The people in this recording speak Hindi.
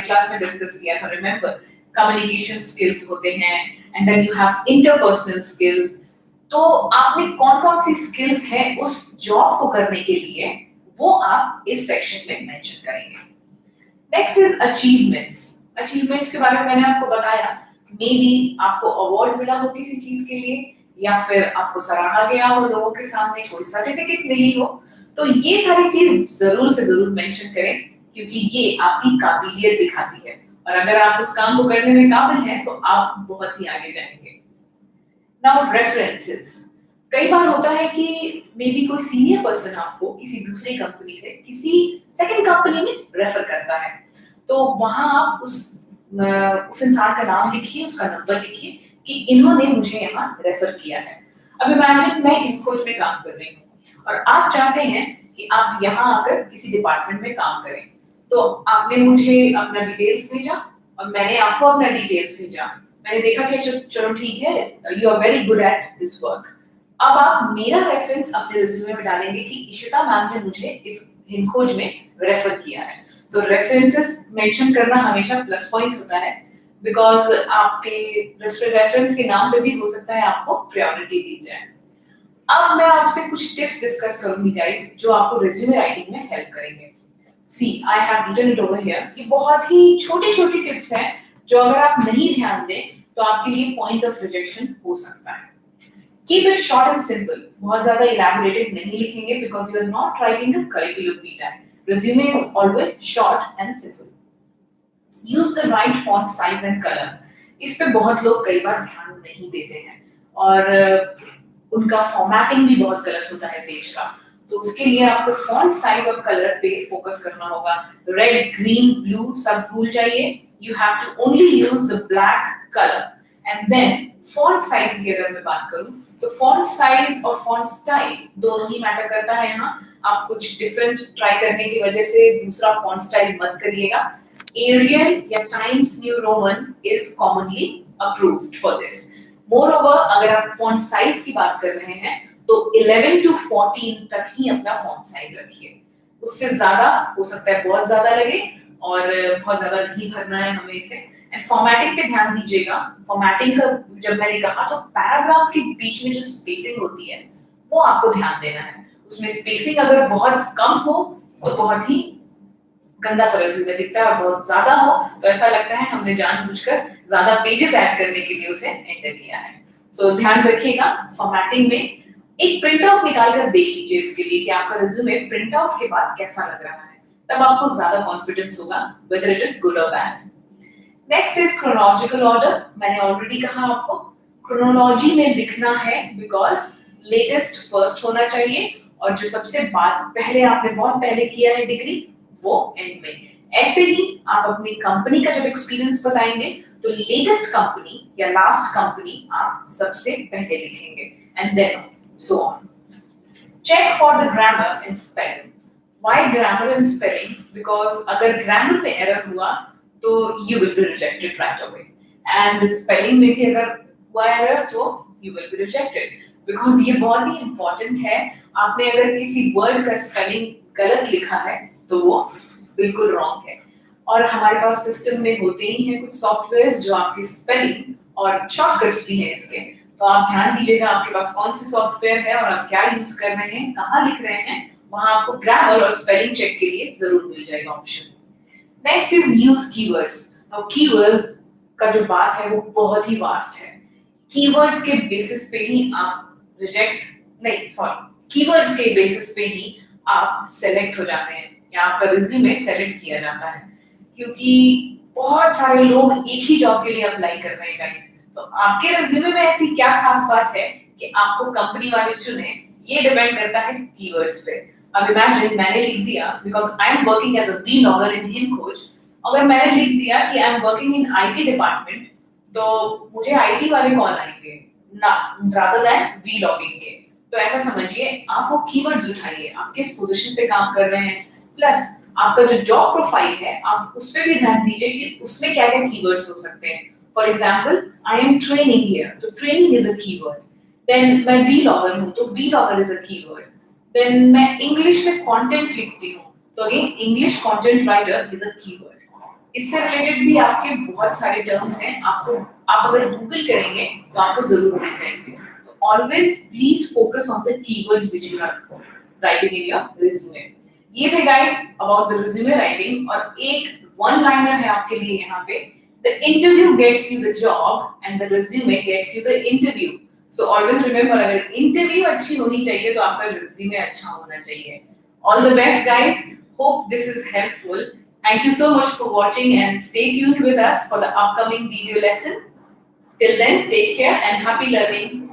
क्लास में डिस्कस किया था, रिमेंबर कम्युनिकेशन स्किल्स होते हैं and then you have interpersonal skills. तो आप में कौन-कौन सी स्किल्स है उस जॉब को करने के लिए, वो आप इस सेक्शन में मेंशन करेंगे। Next is achievements. अचीवमेंट्स के बारे में मैंने आपको बताया, मे बी आपको अवार्ड मिला हो किसी चीज के लिए, या फिर आपको सराहा गया हो लोगों के सामने, कोई सर्टिफिकेट मिली हो, तो ये सारी चीज जरूर से जरूर मेंशन करें, क्योंकि ये आपकी काबिलियत दिखाती है, और अगर आप उस काम को करने में काबिल हैं तो आप बहुत ही आगे जाएंगे। Now references. कई बार होता है कि मे बी कोई सीनियर पर्सन आपको किसी दूसरी कंपनी से किसी सेकंड कंपनी में रेफर करता है, तो वहां आप उस इंसान का नाम लिखिए, उसका नंबर लिखिए कि इन्होंने मुझे यहाँ रेफर किया है। अब इमेजिन मैं इनफोज में काम कर रही हूँ और आप चाहते हैं कि आप यहाँ आकर किसी डिपार्टमेंट में काम करें, तो आपने मुझे अपना डिटेल्स भेजा और मैंने आपको अपना डिटेल्स भेजा, मैंने देखा कि चलो ठीक है, you are very good at this work. अब आप मेरा रेफरेंस अपने रिज्यूमे में डालेंगे कि इशिता मैम ने मुझे इस हिंखोज में रेफर किया है। तो रेफरेंसेस मेंशन करना हमेशा प्लस पॉइंट होता है, बिकॉज आपके रेफरेंस के नाम पे भी हो सकता है आपको प्रायोरिटी दी जाए। अब मैं आपसे कुछ टिप्स डिस्कस करूंगी गाइस, जो आपको रिज्यूमे राइटिंग में हेल्प करेंगे। See I have written it over here. ये बहुत ही छोटी-छोटी टिप्स हैं जो अगर आप नहीं ध्यान दें तो आपके लिए पॉइंट ऑफ रिजेक्शन हो सकता है। Keep it short and simple. बहुत ज़्यादा elaborated नहीं लिखेंगे because you are not writing a curriculum vitae. Resume is always short and simple. Use the right font size and color. इस पे बहुत लोग कई बार ध्यान नहीं देते हैं और उनका फॉर्मेटिंग भी बहुत गलत होता है पेज का, तो उसके लिए आपको फॉन्ट साइज और कलर पे फोकस करना होगा। रेड, ग्रीन, ब्लू सब भूल जाइए। You have to only use the black color and then font size की अगर मैं बात करूं तो फॉन्ट साइज और फॉन्ट स्टाइल दोनों ही मैटर करता है। यहाँ आप कुछ डिफरेंट ट्राई करने की वजह से दूसरा फॉन्ट स्टाइल मत करिएगा। एरियल या times new Roman is commonly approved for this. Moreover अगर आप फॉन्ट साइज की बात कर रहे हैं तो 11 to 14 तक ही अपना फॉन्ट साइज रखिए। उससे ज्यादा हो सकता है बहुत ज्यादा लगे और बहुत ज्यादा नहीं भरना है हमें इसे। एंड फॉर्मेटिंग पे ध्यान दीजिएगा। फॉर्मेटिंग का जब मैंने कहा तो पैराग्राफ के बीच में जो स्पेसिंग होती है वो आपको ध्यान देना है। उसमें स्पेसिंग अगर बहुत कम हो तो बहुत ही गंदा सा रिज्यूमे दिखता है, और बहुत ज्यादा हो तो ऐसा लगता है हमने जानबूझकर ज्यादा पेजेस ऐड करने के लिए उसे एंटर किया है। सो ध्यान रखिएगा फॉर्मेटिंग में। एक प्रिंट आउट निकाल कर देख लीजिए इसके लिए कि आपका रिज्यूमे प्रिंट आउट के बाद कैसा लग रहा है, तब आपको ज्यादा कॉन्फिडेंस होगा whether it is good or bad. Next is chronological order. मैंने ऑलरेडी कहा आपको क्रोनोलॉजी में लिखना है बिकॉज लेटेस्ट फर्स्ट होना चाहिए और जो सबसे पहले आपने बहुत पहले किया है डिग्री वो एंड में। ऐसे ही आप अपनी कंपनी का जब एक्सपीरियंस बताएंगे तो लेटेस्ट कंपनी या लास्ट कंपनी आप सबसे पहले लिखेंगे and then so on. Check for the grammar and spelling. Why grammar and spelling? Because अगर ग्रामर में एरर हुआ तो you will be rejected right away, and spelling में भी अगर हुआ error तो you will be rejected, because ये बहुत ही important है। आपने अगर किसी word का spelling गलत लिखा है तो वो बिल्कुल wrong है, और हमारे पास सिस्टम में होते ही हैं कुछ सॉफ्टवेयर्स जो आपकी स्पेलिंग और शॉर्टकट्स भी हैं इसके, तो आप ध्यान दीजिएगा आपके पास कौन सी सॉफ्टवेयर है और आप क्या यूज कर रहे हैं, कहाँ लिख रहे हैं, वहां आपको ग्रामर और स्पेलिंग चेक के लिए जरूर मिल जाएगा option. Next is use keywords. अब कीवर्ड्स का जो बात है वो बहुत ही वास्ट है। कीवर्ड्स के बेसिस पे ही आप कीवर्ड्स के बेसिस पे ही आप सेलेक्ट हो जाते हैं या आपका रिज्यूमे सेलेक्ट किया जाता है, क्योंकि बहुत सारे लोग एक ही जॉब के लिए अप्लाई कर रहे हैं गाइस। तो आपके रिज्यूमे में ऐसी क्या खास बात है कि आपको कंपनी वाले चुने, ये डिपेंड करता है कीवर्ड्स पे। अब इमेजिन मैंने लिख दिया because I am working as a vlogger in हिंखोज, अगर मैंने लिख दिया कि I am working in IT department तो मुझे आईटी वाले कॉल आएंगे ना रादर देन व्लॉगिंग के। तो ऐसा समझिए आप वो कीवर्ड्स उठाइए, आप किस पोजीशन पे काम कर रहे हैं, प्लस आपका जो जॉब प्रोफाइल है आप उस पे भी ध्यान दीजिए कि उसमें क्या क्या कीवर्ड्स हो सकते हैं। For example I am training here, तो training is a keyword. Then मैं व्लॉगर हूं तो vlogger is a keyword. Then मैं इंग्लिश में कंटेंट लिखती हूँ तो again English content writer is a keyword. इससे रिलेटेड भी आपके बहुत सारे टर्म्स हैं, आपको आप अगर गूगल करेंगे तो आपको जरूर मिल जाएंगे। तो always please focus on the keywords which you are writing in your resume. ये थे guys about the resume writing, और एक वन लाइनर है आपके लिए यहाँ पे, the interview gets you the job and the resume gets you the interview. So always remember, अगर इंटरव्यू अच्छी होनी चाहिए तो आपका रिज्यूमे अच्छा होना चाहिए। All the best guys, hope this is helpful. Thank you so much for watching and stay tuned with us for the upcoming video lesson. Till then, take care and happy learning.